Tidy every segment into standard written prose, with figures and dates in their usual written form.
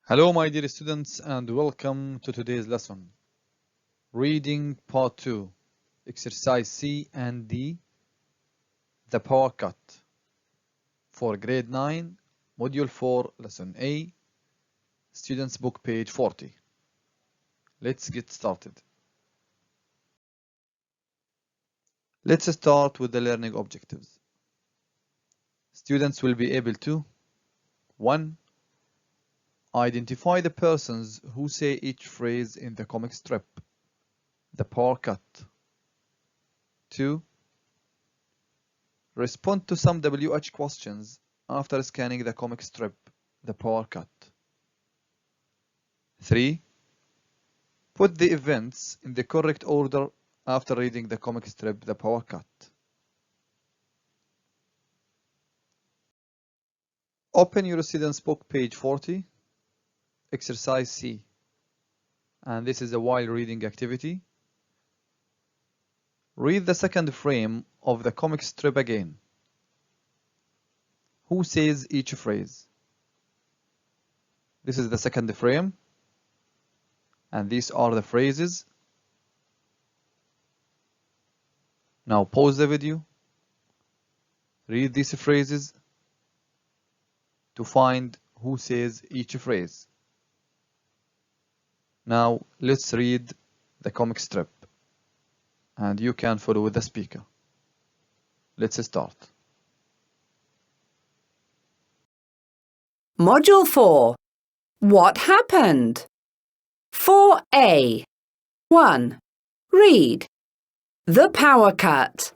Hello, my dear students, and welcome to today's lesson. Reading Part 2, Exercise C and D, The Power Cut, for Grade 9, Module 4, Lesson A, Students Book, page 40. Let's get started. Let's start with the learning objectives. Students will be able to 1. Identify the persons who say each phrase in the comic strip, The Power Cut. 2. Respond to some WH questions after scanning the comic strip, The Power Cut. 3. Put the events in the correct order after reading the comic strip, The Power Cut. Open your student's book, page 40, Exercise C, and this is a while reading activity. Read the second frame of the comic strip again. Who says each phrase? This is the second frame, and these are the phrases. Now pause the video, read these phrases to find who says each phrase. Now let's read the comic strip, and you can follow with the speaker. Let's start. Module 4. What happened? 4A. 1. Read. The Power Cut.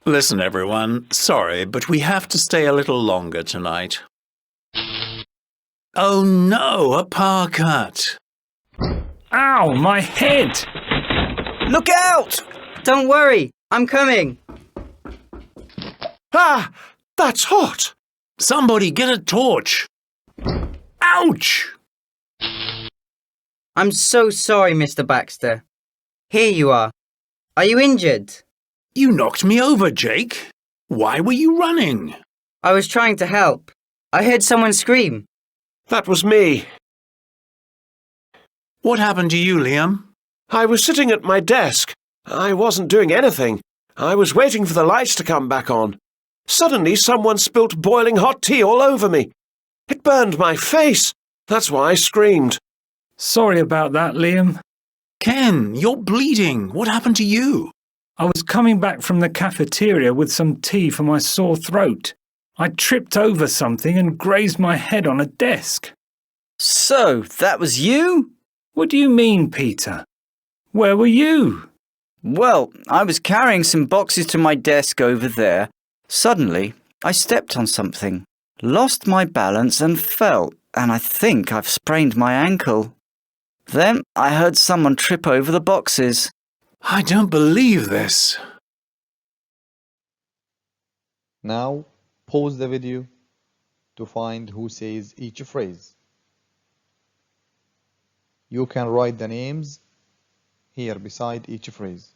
Listen, everyone. Sorry, but we have to stay a little longer tonight. Oh no, a power cut. Ow, my head! Look out! Don't worry, I'm coming. Ah, that's hot. Somebody get a torch. Ouch! I'm so sorry, Mr. Baxter. Here you are. Are you injured? You knocked me over, Jake. Why were you running? I was trying to help. I heard someone scream. That was me. What happened to you, Liam? I was sitting at my desk. I wasn't doing anything. I was waiting for the lights to come back on. Suddenly, someone spilt boiling hot tea all over me. It burned my face. That's why I screamed. Sorry about that, Liam. Ken, you're bleeding. What happened to you? I was coming back from the cafeteria with some tea for my sore throat. I tripped over something and grazed my head on a desk. So, that was you? What do you mean, Peter? Where were you? Well, I was carrying some boxes to my desk over there. Suddenly, I stepped on something, lost my balance and fell, and I think I've sprained my ankle. Then I heard someone trip over the boxes. I don't believe this. Now pause the video to find who says each phrase. You can write the names here beside each phrase.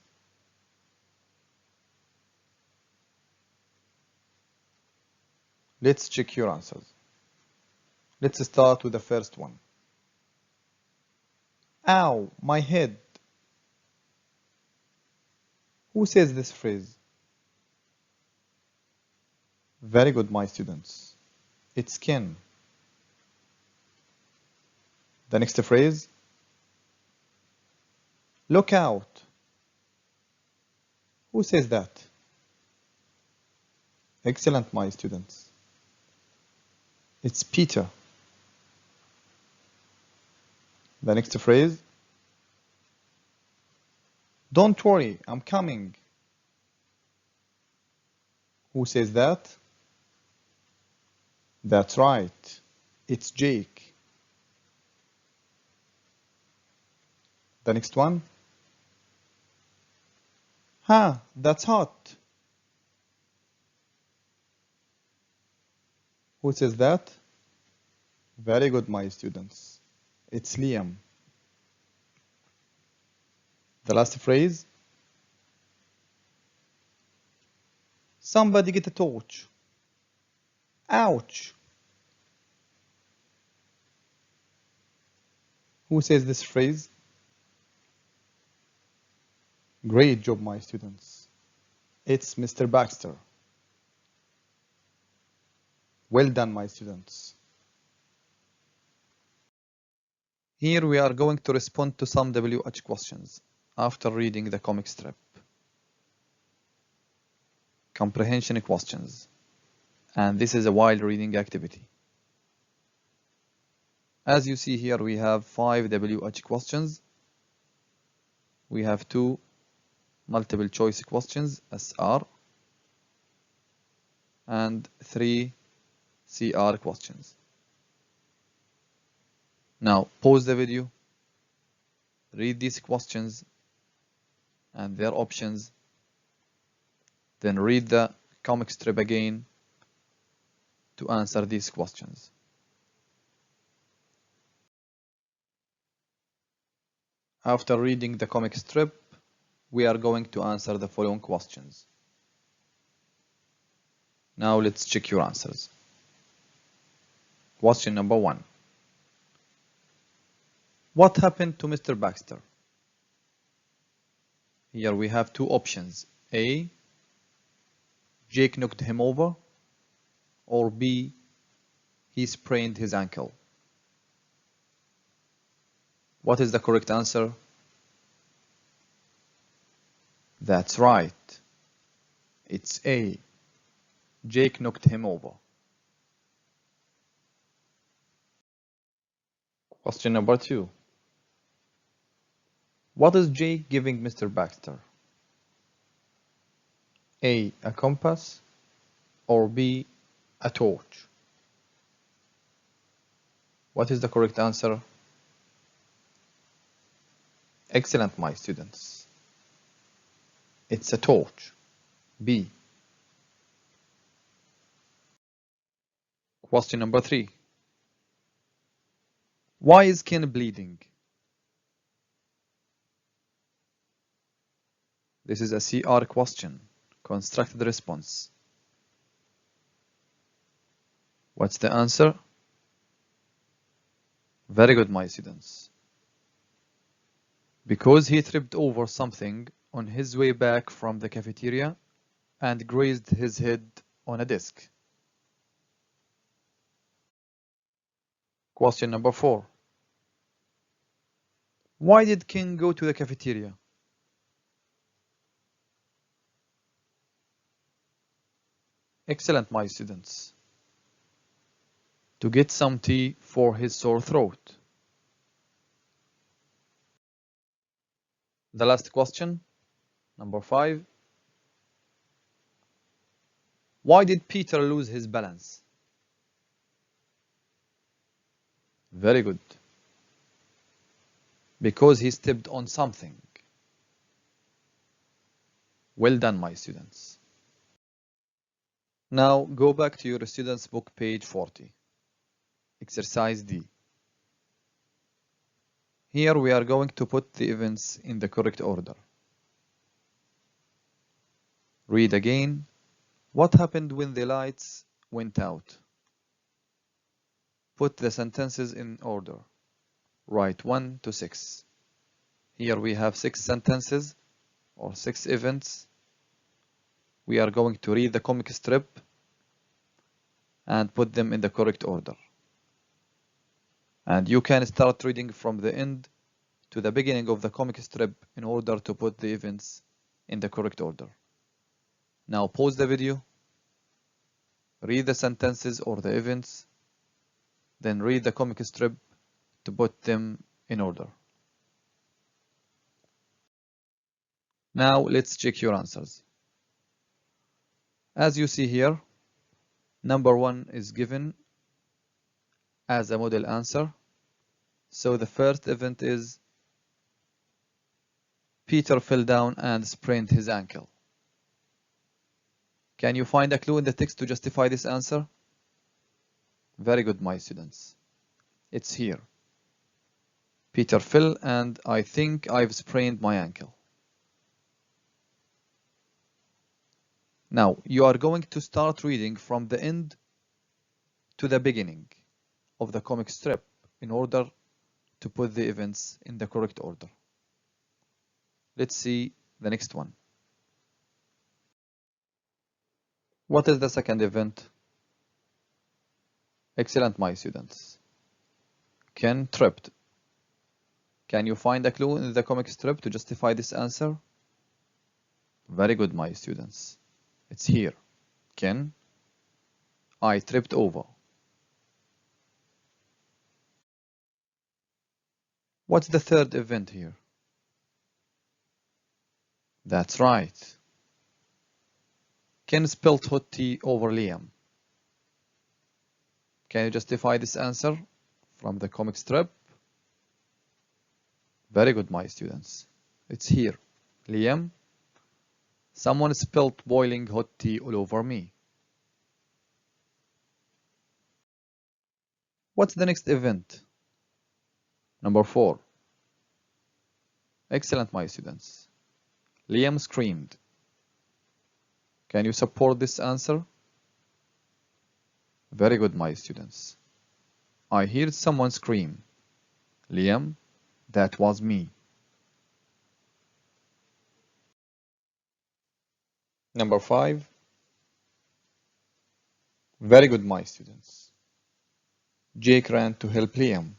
Let's check your answers. Let's start with the first one. Ow, my head. Who says this phrase? Very good, my students. It's Ken. The next phrase. Look out. Who says that? Excellent, my students. It's Peter. The next phrase. Don't worry, I'm coming. Who says that? That's right. It's Jake. The next one. Ha, that's hot. Who says that? Very good, my students. It's Liam. The last phrase. Somebody get a torch. Ouch. Who says this phrase? Great job, my students. It's Mr. Baxter. Well done, my students. Here we are going to respond to some WH questions after reading the comic strip. Comprehension questions. And this is a while reading activity. As you see here, we have 5 WH questions. We have 2 multiple choice questions, SR, and 3 CR questions. Now pause the video, read these questions and their options, then read the comic strip again to answer these questions. After reading the comic strip, we are going to answer the following questions. Now let's check your answers. Question number 1. What happened to Mr. Baxter? Here we have 2 options. A. Jake knocked him over. Or B. He sprained his ankle. What is the correct answer? That's right. It's A. Jake knocked him over. Question number 2. What is Jake giving Mr. Baxter? A. A compass. Or B. A torch. What is the correct answer? Excellent, my students. It's a torch. B. Question number 3. Why is Ken bleeding? This is a CR question. Construct the response. What's the answer? Very good, my students. Because he tripped over something on his way back from the cafeteria and grazed his head on a desk. Question number 4. Why did Ken go to the cafeteria? Excellent, my students. To get some tea for his sore throat. The last question, number 5. Why did Peter lose his balance? Very good. Because he stepped on something. Well done, my students. Now go back to your students' book, page 40. Exercise D. Here we are going to put the events in the correct order. Read again. What happened when the lights went out? Put the sentences in order. Write 1 to 6. Here we have 6 sentences or 6 events. We are going to read the comic strip and put them in the correct order. And you can start reading from the end to the beginning of the comic strip in order to put the events in the correct order. Now pause the video, read the sentences or the events, then read the comic strip to put them in order. Now let's check your answers. As you see here, number 1 is given as a model answer. So the first event is Peter fell down and sprained his ankle. Can you find a clue in the text to justify this answer? Very good, my students. It's here. Peter fell and I think I've sprained my ankle. Now you are going to start reading from the end to the beginning of the comic strip in order to put the events in the correct order. Let's see the next one. What is the second event? Excellent, my students. Ken tripped. Can you find a clue in the comic strip to justify this answer? Very good, my students. It's here. Ken, I tripped over. What's the third event here? That's right. Ken spilled hot tea over Liam. Can you justify this answer from the comic strip? Very good, my students. It's here. Liam, someone spilled boiling hot tea all over me. What's the next event? Number 4. Excellent, my students. Liam screamed. Can you support this answer? Very good, my students. I heard someone scream. Liam, that was me. Number 5. Very good, my students. Jake ran to help Liam.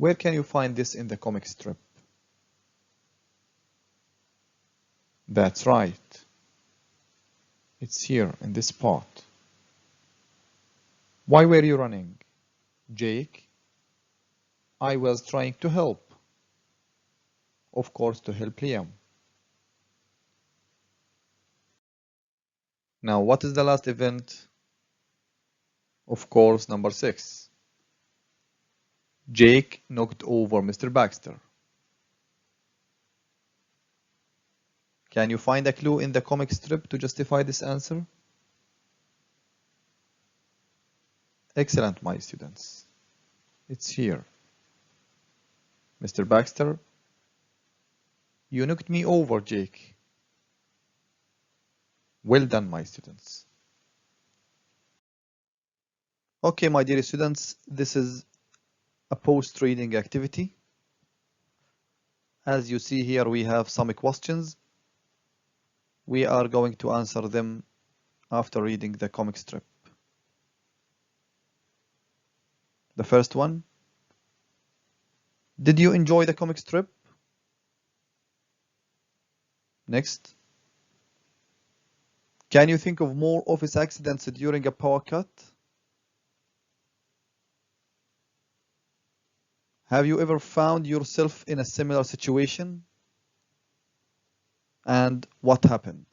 Where can you find this in the comic strip? That's right. It's here in this spot. Why were you running, Jake? I was trying to help. Of course, to help Liam. Now, what is the last event? Of course, number 6. Jake knocked over Mr. Baxter. Can you find a clue in the comic strip to justify this answer? Excellent, my students. It's here. Mr. Baxter, you knocked me over, Jake. Well done, my students. Okay, my dear students, this is a post-reading activity. As you see here, we have some questions. We are going to answer them after reading the comic strip. The first one. Did you enjoy the comic strip? Next. Can you think of more office accidents during a power cut? Have you ever found yourself in a similar situation? And what happened?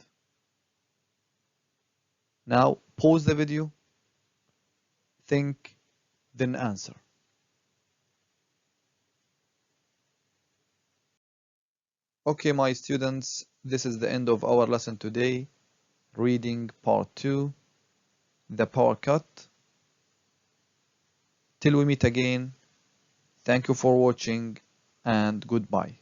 Now pause the video, think, then answer. Okay, my students, this is the end of our lesson today. Reading part 2, the power cut. Till we meet again, thank you for watching and goodbye.